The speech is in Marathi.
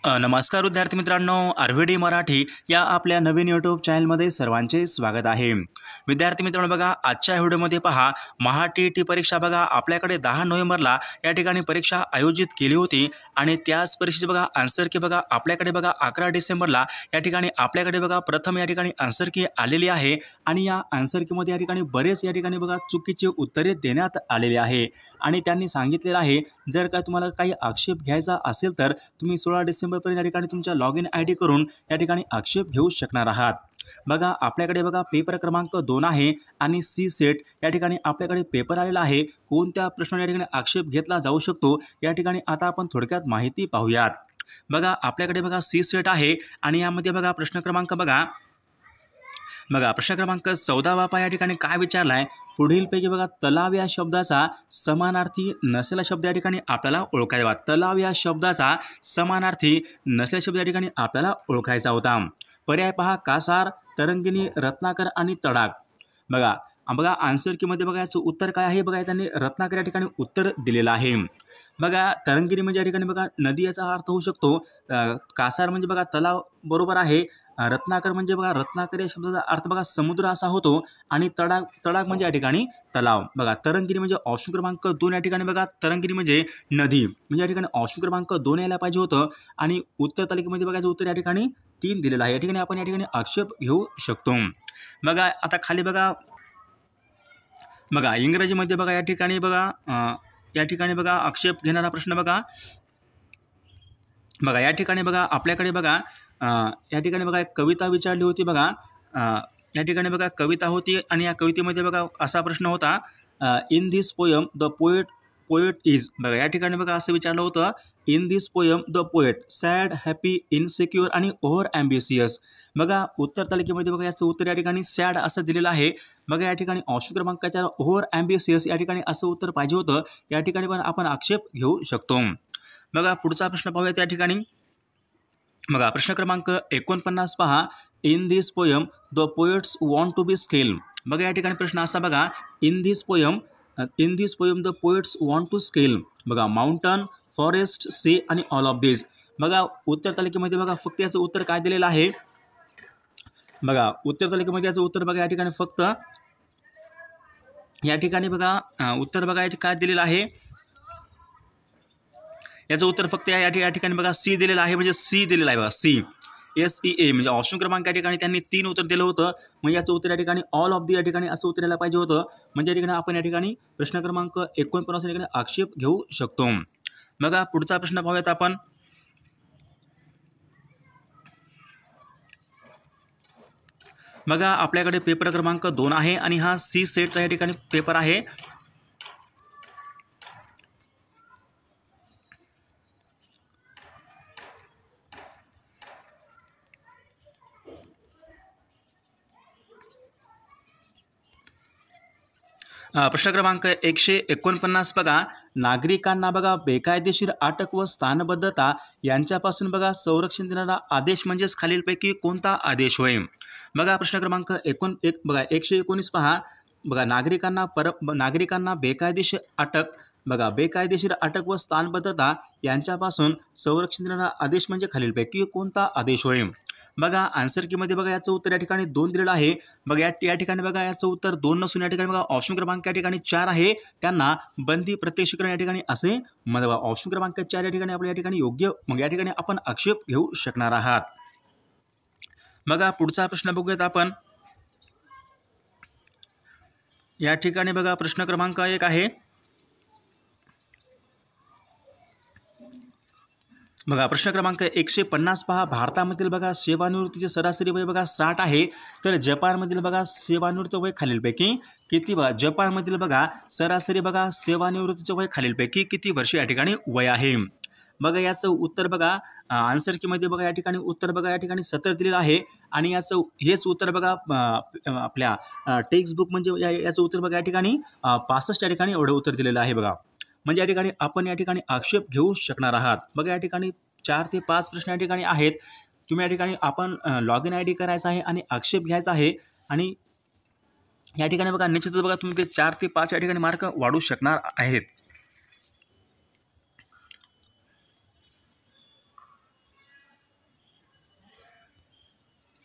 नमस्कार विद्यार्थी मित्रांनो, आरव्हीडी मराठी या आपल्या नवीन यूट्यूब चॅनलमध्ये सर्वांचे स्वागत आहे। विद्यार्थी मित्रांनो बघा, आजच्या व्हिडिओमध्ये पहा महा टी परीक्षा बघा आपल्याकडे 10 नोव्हेंबरला या ठिकाणी परीक्षा आयोजित केली होती आणि त्याच परीक्षेचे बघा आन्सर की बघा आपल्याकडे बघा 11 डिसेंबरला या ठिकाणी आपल्याकडे बघा प्रथम या ठिकाणी आन्सर की आलेली आहे आणि या आन्सर कीमध्ये या ठिकाणी बरेच या ठिकाणी बघा चुकीचे उत्तरे देण्यात आलेली आहे आणि त्यांनी सांगितलेलं आहे जर का तुम्हाला काही आक्षेप घ्यायचा असेल तर तुम्ही 16 डिसेंबर पर्यंत या ठिकाणी तुमच्या लॉग इन ID करून या ठिकाणी आक्षेप घेऊ शकणार आहात। बघा आपल्याकडे बघा पेपर क्रमांक 2 आहे आणि सी सेट या ठिकाणी आपल्याकडे पेपर आलेला आहे। कोणत्या प्रश्नावर या ठिकाणी आक्षेप घेतला जाऊ शकतो या ठिकाणी आता आपण थोडक्यात माहिती पाहूयात। बघा आपल्याकडे बघा सी सेट आहे आणि यामध्ये बघा प्रश्न क्रमांक प्रश्न क्रमांक 14 या ठिकाणी काय विचारलाय, पुढीलपैकी बघा तलाव या शब्दाचा समानार्थी नसलेला शब्द या ठिकाणी आपल्याला ओळखायचा। तलाव या शब्दाचा समानार्थी नसलेला शब्द या ठिकाणी आपल्याला ओळखायचा होता। पर्याय पहा, कासार, तरंगिणी, रत्नाकर आणि तडाख। बघा आन्सर कीमध्ये बघा याचं उत्तर काय आहे, बघा त्यांनी रत्नाकर या ठिकाणी उत्तर दिलेलं आहे। बघा तरंगिणी म्हणजे या ठिकाणी बघा नदी याचा अर्थ होऊ शकतो, कासार म्हणजे बघा तलाव बरोबर आहे, रत्नाकर म्हणजे बघा रत्नाकर या शब्दाचा अर्थ बघा समुद्र असा होतो आणि तडाख म्हणजे या ठिकाणी तलाव। बघा तरंगिणी म्हणजे ऑप्शन क्रमांक 2 या ठिकाणी बघा तरंगिणी म्हणजे नदी म्हणजे या ठिकाणी ऑप्शन क्रमांक 2 यायला पाहिजे होतं आणि उत्तर तालिकेमध्ये बघायचं उत्तर या ठिकाणी 3 दिलेलं आहे। या ठिकाणी आपण या ठिकाणी आक्षेप घेऊ शकतो। बघा आता खाली बघा इंग्रजीमध्ये बघा या ठिकाणी बघा आक्षेप घेणारा प्रश्न बघा या ठिकाणी बघा आपल्याकडे बघा या ठिकाणी बघा एक कविता विचारली होती। बघा या ठिकाणी बघा कविता होती आणि या कवितेमध्ये बघा असा प्रश्न होता, in this poem the poet is. बघा या ठिकाणी बघा असं विचारलं होतं, in this poem the poet sad, happy, insecure आणि ओव्हर ॲम्बिशियस। बघा उत्तर तालिकेमध्ये बघा याचं उत्तर या ठिकाणी सॅड असं दिलेलं आहे। बघा या ठिकाणी ऑप्शन क्रमांक 4 ओव्हर ॲम्बिशियस या ठिकाणी असं उत्तर पाहिजे होतं। या ठिकाणी पण आपण आक्षेप घेऊ शकतो। बघा पुढचा प्रश्न पाहूया त्या ठिकाणी। बघा प्रश्न क्रमांक 49 पहा, in this poem the poets want to be scale. बघा या ठिकाणी प्रश्न असा बघा, in this poem the poets want to scale. बघा माउंटन, फॉरेस्ट, सी आणि ऑल ऑफ दिस। बघा उत्तर तालिकेमध्ये बघा फक्त याचं उत्तर काय दिलेलं आहे, बघा उत्तर तालिकेमध्ये याचं उत्तर बघा या ठिकाणी फक्त या ठिकाणी बघा उत्तर बघा याचे काय दिलेलं आहे, याचं उत्तर फक्त या ठिकाणी बघा सी दिलेलं आहे, म्हणजे सी दिलेलं आहे बघा सी SEA म्हणजे ऑप्शन क्रमांक या ठिकाणी त्यांनी 3 उत्तर दिलं होतं, म्हणजे याचं उत्तर या ठिकाणी ऑल ऑफ दी या ठिकाणी असं उत्तर यायला पाहिजे होतं। म्हणजे या ठिकाणी आपण या ठिकाणी प्रश्न क्रमांक 49 या ठिकाणी आक्षेप घेऊ शकतो। बघा पुढचा प्रश्न पाहूयात आपण। बघा आपल्याकडे पेपर क्रमांक 2 आहे आणि हा सी सेटचा या ठिकाणी पेपर आहे। प्रश्न क्रमांक 149 बघा, नागरिकांना बघा बेकायदेशीर अटक व स्थानबद्धता यांच्यापासून बघा संरक्षण देणारा आदेश म्हणजेच खालीलपैकी कोणता आदेश होय। बघा प्रश्न क्रमांक 119 पहा, बघा नागरिकांना बेकायदेशीर अटक व स्थानबद्धता यांच्यापासून संरक्षण देणारा आदेश म्हणजे खालीलपैकी कोणता आदेश होय। बघा आन्सर कीमध्ये बघा याचं उत्तर या ठिकाणी 2 दिलेलं आहे। बघा या ठिकाणी बघा याचं उत्तर 2 नसून या ठिकाणी बघा ऑप्शन क्रमांक या ठिकाणी 4 आहे, त्यांना बंदी प्रत्यक्षीकरण या ठिकाणी असे म्हणतात। ऑप्शन क्रमांक 4 या ठिकाणी आपल्या या ठिकाणी योग्य, मग या ठिकाणी आपण आक्षेप घेऊ शकणार आहात। बघा पुढचा प्रश्न बघूयात आपण। या ठिकाणी बघा प्रश्न क्रमांक 1 आहे, बघा प्रश्न क्रमांक 150 पहा, भारतामधील बघा सेवानिवृत्तीचे सरासरी वय बघा 60 आहे, तर जपानमधील बघा सेवानिवृत्ती वय खालीलपैकी किती बघा जपानमधील बघा सरासरी बघा सेवानिवृत्तीचे वय खालीलपैकी किती वर्ष या ठिकाणी वय आहे। बघा याचं उत्तर बघा आन्सर कीमध्ये बघा या ठिकाणी उत्तर बघा या ठिकाणी 70 दिलेलं आहे आणि याचं हेच उत्तर बघा आपल्या टेक्स्ट बुक म्हणजे याचं उत्तर बघा या ठिकाणी 65 या ठिकाणी एवढं उत्तर दिलेलं आहे। बघा म्हणजे या ठिकाणी आपण या ठिकाणी आक्षेप घेऊ शकणार आहात। बघा या ठिकाणी 4 ते 5 प्रश्न या ठिकाणी आहेत, तुम्ही या ठिकाणी आपण लॉग इन ID करायचा आहे आणि आक्षेप घ्यायचा आहे आणि या ठिकाणी बघा निश्चितच बघा तुम्ही ते 4 ते 5 या ठिकाणी मार्क वाढू शकणार आहेत।